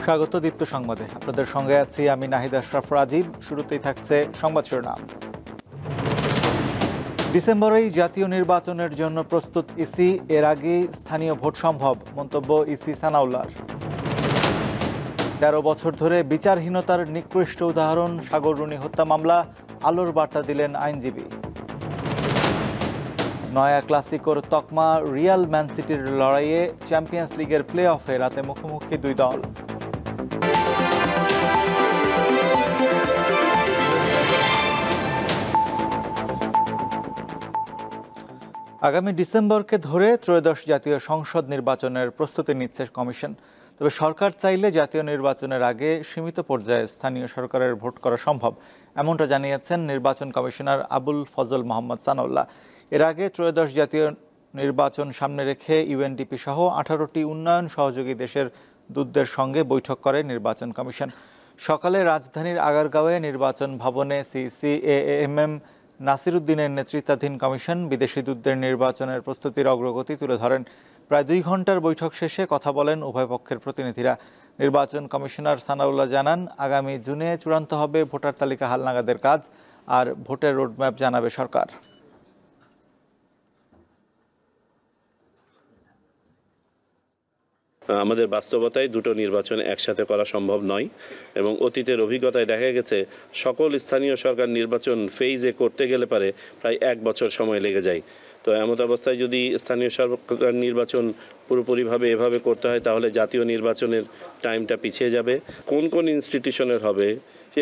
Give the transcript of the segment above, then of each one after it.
স্বাগত দীপ্ত সংবাদে। আপনাদের সঙ্গে আছি আমি নাহিদ আশরাফ রাজীব। শুরুতেই থাকছে সংবাদ শিরোনাম। ডিসেম্বরেই জাতীয় নির্বাচনের জন্য প্রস্তুত ইসি, এর আগে স্থানীয় ভোট সম্ভব, মন্তব্য ইসি সানাউল্লাহর। ১৩ বছর ধরে বিচারহীনতার নিকৃষ্ট উদাহরণ সাগররুনি হত্যা মামলা, আলোর বার্তা দিলেন আইনজীবী। নয়া ক্লাসিকোর তকমা রিয়াল ম্যান সিটির লড়াইয়ে চ্যাম্পিয়ন্স লিগের প্লে অফে রাতে মুখোমুখি দুই দল। আগামী ডিসেম্বরকে ধরে ত্রয়োদশ জাতীয় সংসদ নির্বাচনের প্রস্তুতি নিচ্ছে কমিশন। তবে সরকার চাইলে জাতীয় নির্বাচনের আগে সীমিত পর্যায়ে স্থানীয় সরকারের ভোট করা সম্ভব, এমনটা জানিয়েছেন নির্বাচন কমিশনার আবুল ফজল মোহাম্মদ সানাউল্লাহ। এর আগে ত্রয়োদশ জাতীয় নির্বাচন সামনে রেখে ইউএনডিপি সহ 18টি উন্নয়ন সহযোগী দেশের দূতদের সঙ্গে বৈঠক করে নির্বাচন কমিশন। সকালে রাজধানীর আগারগাঁওয়ে নির্বাচন ভবনে সিসিএএমএম নাসির উদ্দিনের নেতৃত্বাধীন কমিশন বিদেশি দূতদের নির্বাচনের প্রস্তুতির অগ্রগতি তুলে ধরেন। প্রায় 2 ঘন্টার বৈঠক শেষে কথা বলেন উভয় পক্ষের প্রতিনিধিরা। নির্বাচন কমিশনার সানাউল্লাহ জানান, আগামী জুনে চূড়ান্ত হবে ভোটার তালিকা হালনাগাদের কাজ, আর ভোটের রোডম্যাপ জানাবে সরকার। আমাদের বাস্তবতায় দুটো নির্বাচন একসাথে করা সম্ভব নয় এবং অতীতের অভিজ্ঞতায় দেখা গেছে সকল স্থানীয় সরকার নির্বাচন ফেজে করতে গেলে পারে প্রায় 1 বছর সময় লেগে যায়। তো এমত অবস্থায় যদি স্থানীয় সরকার নির্বাচন পুরোপুরিভাবে এভাবে করতে হয় তাহলে জাতীয় নির্বাচনের টাইমটা পিছিয়ে যাবে। কোন কোন ইনস্টিটিউশনের হবে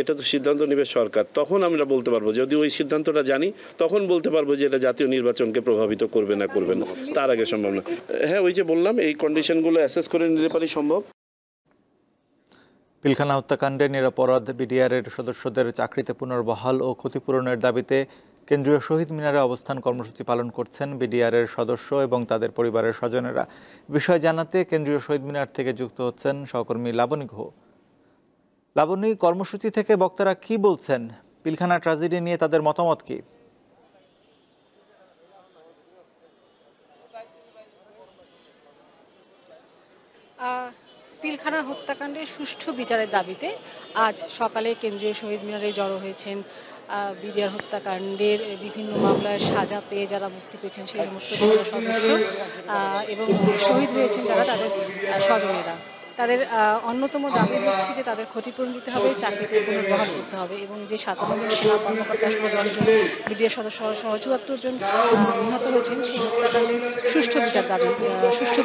এটা তো সিদ্ধান্ত নেবে সরকার। তখন আমরা বলতে পারবো, যদি ওই সিদ্ধান্তটা জানি তখন বলতে পারবো যে এটা জাতীয় নির্বাচনকে প্রভাবিত করবে না করবে না, তার আগে সম্ভব না। হ্যাঁ, ওই যে বললাম এই কন্ডিশনগুলো অ্যাসেস করে নিতে পারি সম্ভব। পিলখানা হত্যাকাণ্ডে নিরপরাধ বিডিআরের সদস্যদের চাকরিতে পুনর্বহাল ও ক্ষতিপূরণের দাবিতে কেন্দ্রীয় শহীদ মিনারে অবস্থান কর্মসূচি পালন করছেন বিডিআরের সদস্য এবং তাদের পরিবারের স্বজনেরা। বিষয় জানাতে কেন্দ্রীয় শহীদ মিনার থেকে যুক্ত হচ্ছেন সহকর্মী লাবণী ঘোষ। লাবণী, কর্মসূচি থেকে বক্তারা কি বলছেন? পিলখানা ট্র্যাজেডি নিয়ে তাদের মতামত কি? পিলখানা হত্যাকাণ্ডের সুষ্ঠু বিচারের দাবিতে আজ সকালে কেন্দ্রীয় শহীদ মিনারে জড়ো হয়েছেন বিডিআর হত্যাকাণ্ডের বিভিন্ন মামলার সাজা পেয়ে যারা মুক্তি পেয়েছেন সেই সমস্ত সদস্য এবং শহীদ হয়েছেন যারা, তাদের স্বজনেরা। তাদের অন্যতম দাবি হচ্ছে যে তাদের ক্ষতিপূরণ দিতে হবে, চাকরিতে পুনর্বহাল করতে হবে এবং যে 57 জন সেনা কর্মকর্তা সহ 10 জন বিডিআর সদস্য সহ 74 জন নিহত হয়েছেন সেই হত্যাকাণ্ডের সুষ্ঠু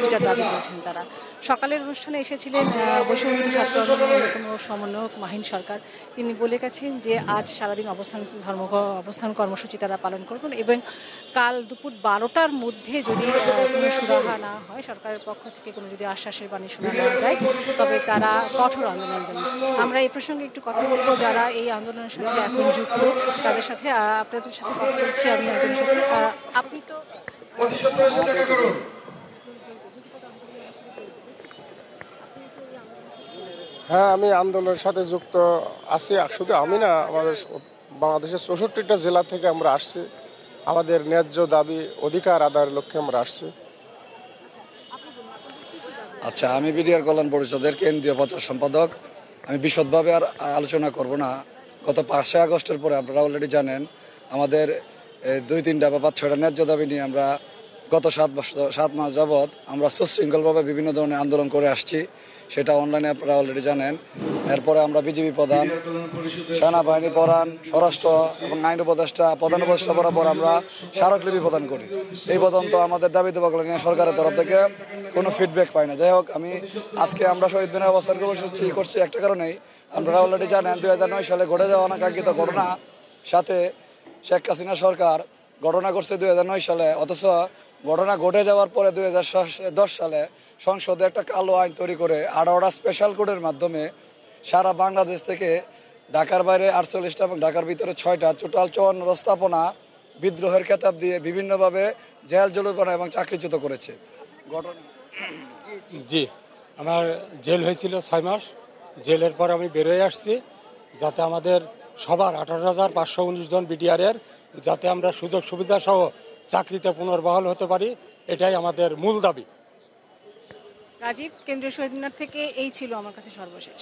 বিচার দাবি করেছেন তারা। সকালের অনুষ্ঠানে এসেছিলেন বৈষম্যবিরোধী ছাত্র আন্দোলনের অন্যতম সমন্বয়ক মাহিন সরকার। তিনি বলে গেছেন যে আজ সারাদিন অবস্থান কর্মসূচি তারা পালন করবেন এবং কাল দুপুর 12টার মধ্যে যদি কোনো সুরাহা না হয়, সরকারের পক্ষ থেকে কোনো যদি আশ্বাসের বাণী শোনা না যায়, তবে তারা কঠোর আন্দোলনের জন্য। আমরা এই প্রসঙ্গে একটু কথা বলবো যারা এই আন্দোলনের সাথে এখন যুক্ত, তাদের সাথে আপনাদের সাথে কথা বলছি আমি একজনের সাথে। আপনি তো হ্যাঁ, আমি আন্দোলনের সাথে যুক্ত আছি। শুধু আমি না, আমাদের বাংলাদেশের 64টা জেলা থেকে আমরা আসছি। আমাদের ন্যায্য দাবি অধিকার আদায়ের লক্ষ্যে আমরা আসছি। আচ্ছা, আমি বিডিআর কল্যাণ পরিষদের কেন্দ্রীয় প্রচার সম্পাদক। আমি বিশদভাবে আর আলোচনা করব না। গত 5 আগস্টের পরে আপনারা অলরেডি জানেন আমাদের 2-3টা বা 5-6টা ন্যায্য দাবি নিয়ে আমরা গত 7 মাস যাবৎ আমরা সুশৃঙ্খলভাবে বিভিন্ন ধরনের আন্দোলন করে আসছি। সেটা অনলাইনে আপনারা অলরেডি জানেন। এরপরে আমরা বিজিবি প্রধান, সেনাবাহিনী প্রধান, স্বরাষ্ট্র এবং আইন উপদেষ্টা, প্রধান উপদেষ্টা বরাবর আমরা স্মারকলিপি প্রদান করি। এই পর্যন্ত আমাদের দাবি দেওয়াগুলো নিয়ে সরকারের তরফ থেকে কোনো ফিডব্যাক পাই না। যাই হোক, আজকে আমরা শহীদ মিনারে অবস্থান করছি একটা কারণেই। আপনারা অলরেডি জানেন 2009 সালে ঘটে যাওয়া অনাকাঙ্ক্ষিত ঘটনা, সাথে শেখ হাসিনা সরকার ঘটনা করছে 2009 সালে, অথচ ঘটনা ঘটে যাওয়ার পরে 2010 সালে সংসদে একটা কালো আইন তৈরি করে 18টা স্পেশাল কোর্টের মাধ্যমে সারা বাংলাদেশ থেকে ঢাকার বাইরে 48টা এবং ঢাকার ভিতরে 6টা টোটাল 54 স্থাপনা বিদ্রোহের খেতাব দিয়ে বিভিন্নভাবে জেল জরিমানা এবং চাকরিচ্যুত করেছে। জি, আমার জেল হয়েছিল 6 মাস। জেলের পর আমি বেরোয় আসছি যাতে আমাদের সবার 18,519 জন বিডিআরের যাতে আমরা সুযোগ সুবিধা সহ চাকরিতে পুনর্বহাল হতে পারি, এটাই আমাদের মূল দাবি। রাজীব, কেন্দ্রীয় শহীদ মিনার থেকে এই ছিল আমার কাছে সর্বশেষ।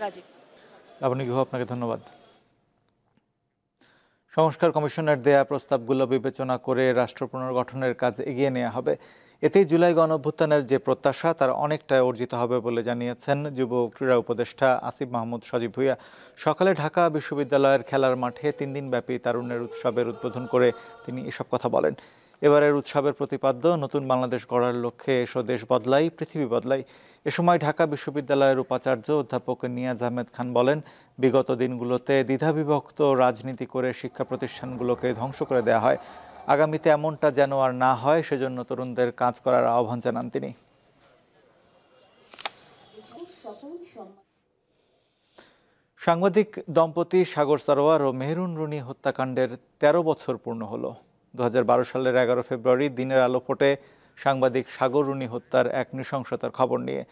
রাজীব। লাবণী গুহ, আপনাকে ধন্যবাদ। সংস্কার কমিশনের দেয়া প্রস্তাবগুলো বিবেচনা করে রাষ্ট্র পুনর্গঠনের কাজ এগিয়ে নেওয়া হবে। এতেই জুলাই গণঅভ্যুত্থানের যে প্রত্যাশা তার অনেকটাই অর্জিত হবে বলে জানিয়েছেন যুব ক্রীড়া উপদেষ্টা আসিফ মাহমুদ সজীব ভুঁইয়া। সকালে ঢাকা বিশ্ববিদ্যালয়ের খেলার মাঠে 3 দিনব্যাপী তারুণ্যের উৎসবের উদ্বোধন করে তিনি এসব কথা বলেন। এবারের উৎসবের প্রতিপাদ্য নতুন বাংলাদেশ গড়ার লক্ষ্যে এসো দেশ বদলাই, পৃথিবী বদলাই। এ সময় ঢাকা বিশ্ববিদ্যালয়ের উপাচার্য অধ্যাপক নিয়াজ আহমেদ খান বলেন, বিগত দিনগুলোতে দ্বিধাবিভক্ত রাজনীতি করে শিক্ষা প্রতিষ্ঠানগুলোকে ধ্বংস করে দেওয়া হয়। আগামীতে এমনটা যেন আর না হয় সেজন্য তরুণদের কাজ করার আহ্বান জানান তিনি। সাংবাদিক দম্পতি সাগর সারোয়ার ও মেহরুন রুনি হত্যাকাণ্ডের 13 বছর পূর্ণ হলো। 2012 সালের 11 ফেব্রুয়ারি দিনের আলো ফোটে সাংবাদিক সাগর রুনি হত্যার এক নৃশংসতার খবর নিয়ে।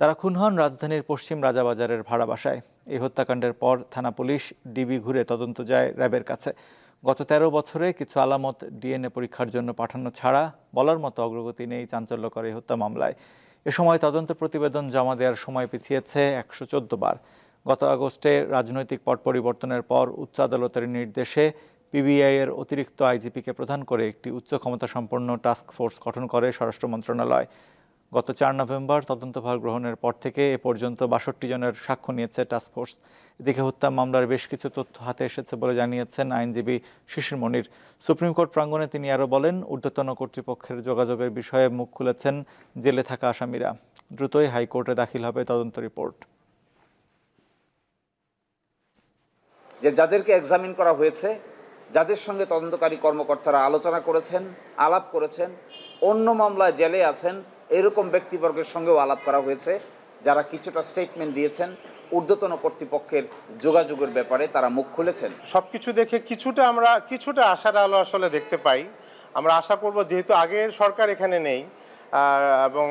তারা খুন হন রাজধানীর পশ্চিম রাজাবাজারের ভাড়া বাসায়। এই হত্যাকাণ্ডের পর থানা পুলিশ ডিবি ঘুরে তদন্ত যায় র্যাবের কাছে। গত 13 বছরে কিছু আলামত ডিএনএ পরীক্ষার জন্য পাঠানো ছাড়া বলার মতো অগ্রগতি নেই চাঞ্চল্যকর এই হত্যা মামলায়। এ সময় তদন্ত প্রতিবেদন জমা দেওয়ার সময় পিছিয়েছে 114 বার। গত আগস্টে রাজনৈতিক পট পরিবর্তনের পর উচ্চ আদালতের নির্দেশে পিবিআই এর অতিরিক্ত আইজিপিকে প্রধান করে একটি উচ্চ ক্ষমতাসম্পন্ন টাস্ক ফোর্স গঠন করে স্বরাষ্ট্র মন্ত্রণালয়। গত 4 নভেম্বর তদন্তভার গ্রহণের পর থেকে এ পর্যন্ত 62 জনের সাক্ষ্য নিয়েছে টাস্কফোর্স। এদিকে হত্যা মামলার বেশ কিছু তথ্য হাতে এসেছে বলে জানিয়েছেন আইনজীবী শিশির মনির। সুপ্রিম কোর্ট প্রাঙ্গণে তিনি আরও বলেন, ঊর্ধ্বতন কর্তৃপক্ষের যোগাযোগের বিষয়ে মুখ খুলেছেন জেলে থাকা আসামিরা। দ্রুতই হাইকোর্টে দাখিল হবে তদন্ত রিপোর্ট। যে যাদেরকে এক্সামিন করা হয়েছে, যাদের সঙ্গে তদন্তকারী কর্মকর্তারা আলোচনা করেছেন, আলাপ করেছেন, অন্য মামলায় জেলে আছেন এরকম ব্যক্তিবর্গের সঙ্গেও আলাপ করা হয়েছে, যারা কিছুটা স্টেটমেন্ট দিয়েছেন, ঊর্ধ্বতন কর্তৃপক্ষের যোগাযোগের ব্যাপারে তারা মুখ খুলেছেন। সবকিছু দেখে কিছুটা আশার আলো আসলে দেখতে পাই। আমরা আশা করব, যেহেতু আগের সরকার এখানে নেই এবং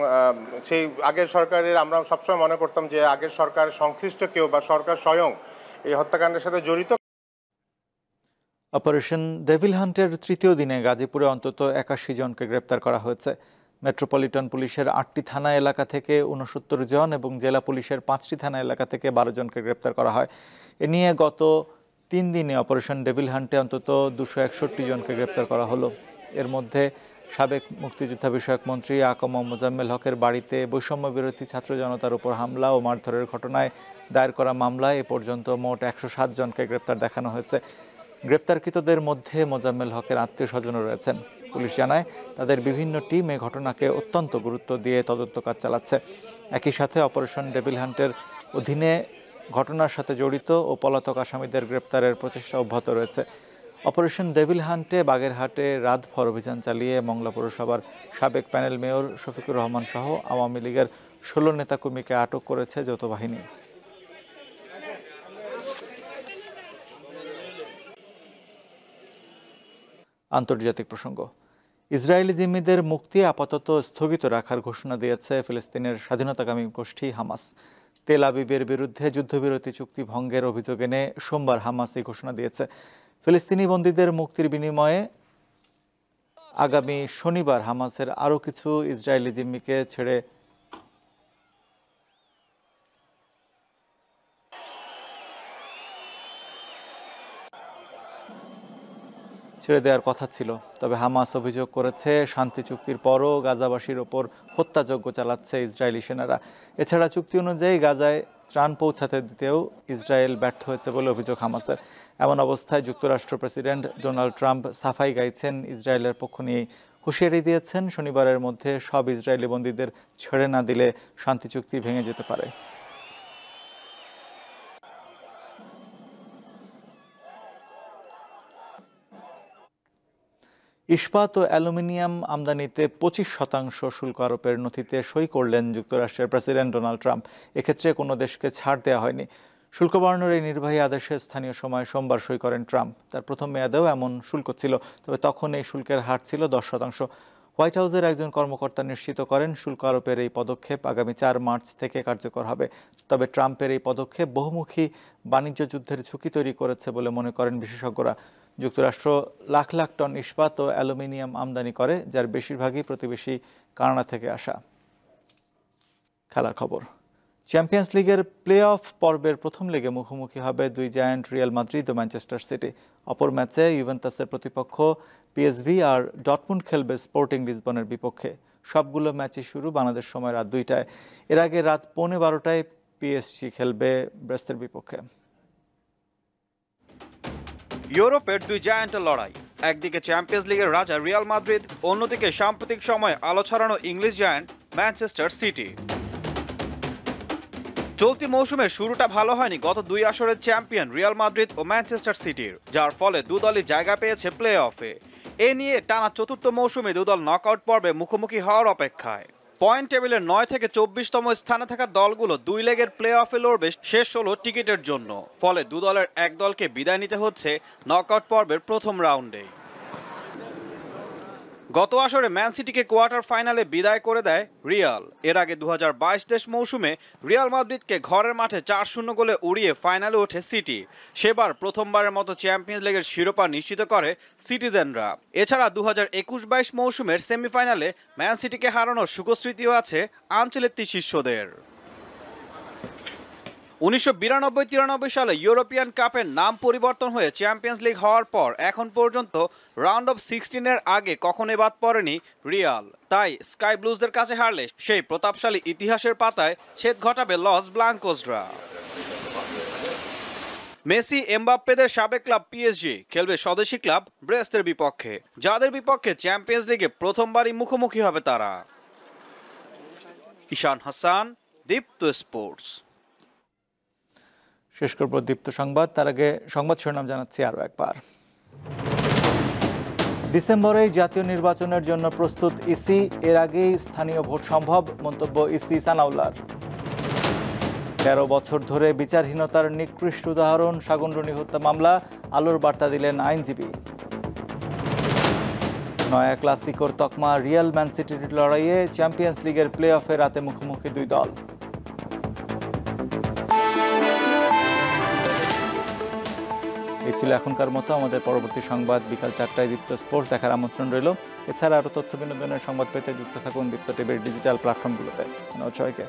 সেই আগের সরকারের আমরা সবসময় মনে করতাম যে আগের সরকার সংশ্লিষ্ট কেউ বা সরকার স্বয়ং এই হত্যাকাণ্ডের সাথে জড়িত। অপারেশন ডেভিল হান্টের তৃতীয় দিনে গাজীপুরে অন্তত 81 জনকে গ্রেপ্তার করা হয়েছে। মেট্রোপলিটন পুলিশের 8টি থানা এলাকা থেকে 69 জন এবং জেলা পুলিশের 5টি থানা এলাকা থেকে 12 জনকে গ্রেপ্তার করা হয়। এ নিয়ে গত 3 দিনে অপারেশন ডেভিল হান্টে অন্তত 261 জনকে গ্রেপ্তার করা হলো। এর মধ্যে সাবেক মুক্তিযোদ্ধা বিষয়ক মন্ত্রী আকম মোজাম্মেল হকের বাড়িতে বৈষম্য বিরোধী ছাত্র জনতার উপর হামলা ও মারধরের ঘটনায় দায়ের করা মামলায় এ পর্যন্ত মোট 107 জনকে গ্রেপ্তার দেখানো হয়েছে। গ্রেপ্তারকৃতদের মধ্যে মোজাম্মেল হকের আত্মীয় স্বজনও রয়েছেন। পুলিশ জানায়, তাদের বিভিন্ন টিম এ ঘটনাকে অত্যন্ত গুরুত্ব দিয়ে তদন্ত কাজ চালাচ্ছে। একই সাথে অপারেশন ডেভিল হান্টের অধীনে ঘটনার সাথে জড়িত ও পলাতক আসামিদের গ্রেপ্তারের প্রচেষ্টা অব্যাহত রয়েছে। অপারেশন ডেভিল হান্টে বাগেরহাটে রাতভর অভিযান চালিয়ে মংলা পৌরসভার সাবেক প্যানেল মেয়র শফিকুর রহমান সহ আওয়ামী লীগের 16 নেতাকর্মীকে আটক করেছে যৌথ বাহিনী। আন্তর্জাতিক প্রসঙ্গ। ইসরায়েলি জিম্মিদের মুক্তি আপাতত স্থগিত রাখার ঘোষণা দিয়েছে ফিলিস্তিনের স্বাধীনতাকামী গোষ্ঠী হামাস। তেল আবিবের বিরুদ্ধে যুদ্ধবিরতি চুক্তি ভঙ্গের অভিযোগ এনে সোমবার হামাস এই ঘোষণা দিয়েছে। ফিলিস্তিনি বন্দীদের মুক্তির বিনিময়ে আগামী শনিবার হামাসের আরও কিছু ইসরায়েলি জিম্মিকে ছেড়ে দেওয়ার কথা ছিল। তবে হামাস অভিযোগ করেছে, শান্তি চুক্তির পরও গাজাবাসীর ওপর হত্যাযজ্ঞ চালাচ্ছে ইসরায়েলি সেনারা। এছাড়া চুক্তি অনুযায়ী গাজায় ত্রাণ পৌঁছাতে দিতেও ইসরায়েল ব্যর্থ হয়েছে বলে অভিযোগ হামাসের। এমন অবস্থায় যুক্তরাষ্ট্র প্রেসিডেন্ট ডোনাল্ড ট্রাম্প সাফাই গাইছেন, ইসরায়েলের পক্ষ নিয়ে হুঁশিয়ারি দিয়েছেন, শনিবারের মধ্যে সব ইসরায়েলি বন্দীদের ছেড়ে না দিলে শান্তি চুক্তি ভেঙে যেতে পারে। ইস্পাত ও অ্যালুমিনিয়াম আমদানিতে 25% শুল্ক আরোপের নথিতে সই করলেন যুক্তরাষ্ট্রের প্রেসিডেন্ট ডোনাল্ড ট্রাম্প। এক্ষেত্রে কোনো দেশকে ছাড় দেওয়া হয়নি। শুল্ক বাড়ানোর এই নির্বাহী আদেশে স্থানীয় সময় সোমবার সই করেন ট্রাম্প। তার প্রথম মেয়াদেও এমন শুল্ক ছিল, তবে তখন এই শুল্কের হার ছিল 10%। হোয়াইট হাউসের একজন কর্মকর্তা নিশ্চিত করেন, শুল্ক আরোপের এই পদক্ষেপ আগামী 4 মার্চ থেকে কার্যকর হবে। তবে ট্রাম্পের এই পদক্ষেপ বহুমুখী বাণিজ্য যুদ্ধের ঝুঁকি তৈরি করেছে বলে মনে করেন বিশেষজ্ঞরা। যুক্তরাষ্ট্র লাখ লাখ টন ইস্পাত ও অ্যালুমিনিয়াম আমদানি করে, যার বেশিরভাগই প্রতিবেশী কানাডা থেকে আসা। খেলার খবর। চ্যাম্পিয়ন্স লিগের প্লে অফ পর্বের প্রথম লেগে মুখোমুখি হবে দুই জায়ান্ট রিয়াল মাদ্রিদ ও ম্যানচেস্টার সিটি। অপর ম্যাচে ইউভেন্টাসের প্রতিপক্ষ পিএসভি আর ডটমুন্ড খেলবে স্পোর্টিং লিসবনের বিপক্ষে। সবগুলো ম্যাচই শুরু বাংলাদেশ সময় রাত 2টায়। এর আগে রাত 12:15টায় পিএসজি খেলবে ব্রেস্টের বিপক্ষে। ইউরোপের দুই জায়ান্টের লড়াই, একদিকে চ্যাম্পিয়ন্স লিগের রাজা রিয়াল মাদ্রিদ, অন্যদিকে সাম্প্রতিক সময়ে আলো ছড়ানো ইংলিশ জায়ান্ট ম্যানচেস্টার সিটি। চলতি মৌসুমের শুরুটা ভালো হয়নি গত দুই আসরের চ্যাম্পিয়ন রিয়াল মাদ্রিদ ও ম্যানচেস্টার সিটির, যার ফলে দুদলই জায়গা পেয়েছে প্লে অফে। এ নিয়ে টানা চতুর্থ মৌসুমে দুদল নকআউট পর্বে মুখোমুখি হওয়ার অপেক্ষায়। পয়েন্ট টেবিলের 9 থেকে 24তম স্থানে থাকা দলগুলো দুই লেগের প্লে অফে লড়বে শেষ 16 টিকিটের জন্য। ফলে দুদলের এক দলকে বিদায় নিতে হচ্ছে নকআউট পর্বের প্রথম রাউন্ডে। গত আসরে ম্যান সিটিকে কোয়ার্টার ফাইনালে বিদায় করে দেয় রিয়াল। এর আগে 2022-23 মৌসুমে রিয়াল মাদ্রিদকে ঘরের মাঠে 4-0 গোলে উড়িয়ে ফাইনালে ওঠে সিটি। সেবার প্রথমবারের মতো চ্যাম্পিয়ন্স লিগের শিরোপা নিশ্চিত করে সিটিজেনরা। এছাড়া 2021-22 মৌসুমের সেমিফাইনালে ম্যান সিটিকে হারানোর সুখস্মৃতিও আছে আনচেলত্তি শিষ্যদের। 1992-93 সালে ইউরোপিয়ান কাপের নাম পরিবর্তন হয়ে চ্যাম্পিয়ন্স লিগ হওয়ার পর এখন পর্যন্ত রাউন্ড অফ 16-এর আগে কখনোই বাদ পড়েনি রিয়াল। তাই স্কাই ব্লুজদের কাছে হারলে সেই প্রতাপশালী ইতিহাসের পাতায় ছেদ ঘটাবে লস ব্লাঙ্কোসরা। মেসি এমবাপ্পেদের সাবেক ক্লাব পিএসজি খেলবে স্বদেশী ক্লাব ব্রেস্টের বিপক্ষে, যাদের বিপক্ষে চ্যাম্পিয়ন্স লিগে প্রথমবারই মুখোমুখি হবে তারা। ঈশান হাসান, দীপ্ত স্পোর্টস। শেষ করব দীপ্ত সংবাদ, তার আগে সংবাদ শিরোনাম জানাচ্ছি আরও একবার। ডিসেম্বরে জাতীয় নির্বাচনের জন্য প্রস্তুত ইসি, এর আগেই স্থানীয় ভোট সম্ভব, মন্তব্য ইসি সানাউল্লাহর। 13 বছর ধরে বিচারহীনতার নিকৃষ্ট উদাহরণ সাগররুনি হত্যা মামলা, আলোর বার্তা দিলেন আইনজীবী। নয়া ক্লাসিকোর তকমা রিয়াল ম্যান সিটির লড়াইয়ে চ্যাম্পিয়ন্স লিগের প্লে অফে রাতে মুখোমুখি দুই দল। এই ছিল এখনকার মতো। আমাদের পরবর্তী সংবাদ বিকাল 4টায় দীপ্ত স্পোর্টস দেখার আমন্ত্রণ রইল। এছাড়া আরও তথ্য বিনোদনের সংবাদ পেতে যুক্ত থাকুন দীপ্ত টিভির ডিজিটাল প্ল্যাটফর্মগুলোতে। ধন্যবাদ সবাইকে।